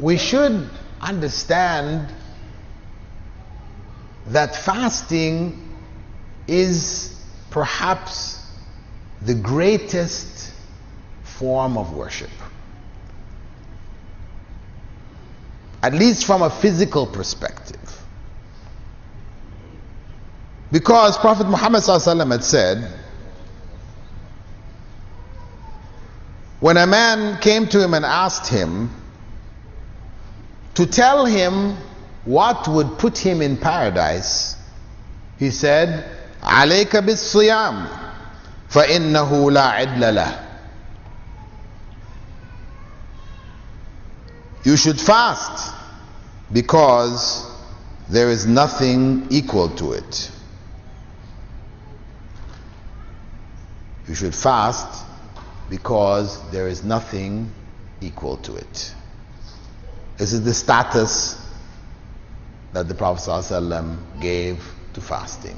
we should understand that fasting is perhaps the greatest form of worship, at least from a physical perspective. Because Prophet Muhammad ﷺ had said, when a man came to him and asked him to tell him what would put him in paradise, he said, "Alayka bis-siyam, fa innahu la idla lah." You should fast because there is nothing equal to it. You should fast because there is nothing equal to it. This is the status that the Prophet ﷺ gave to fasting.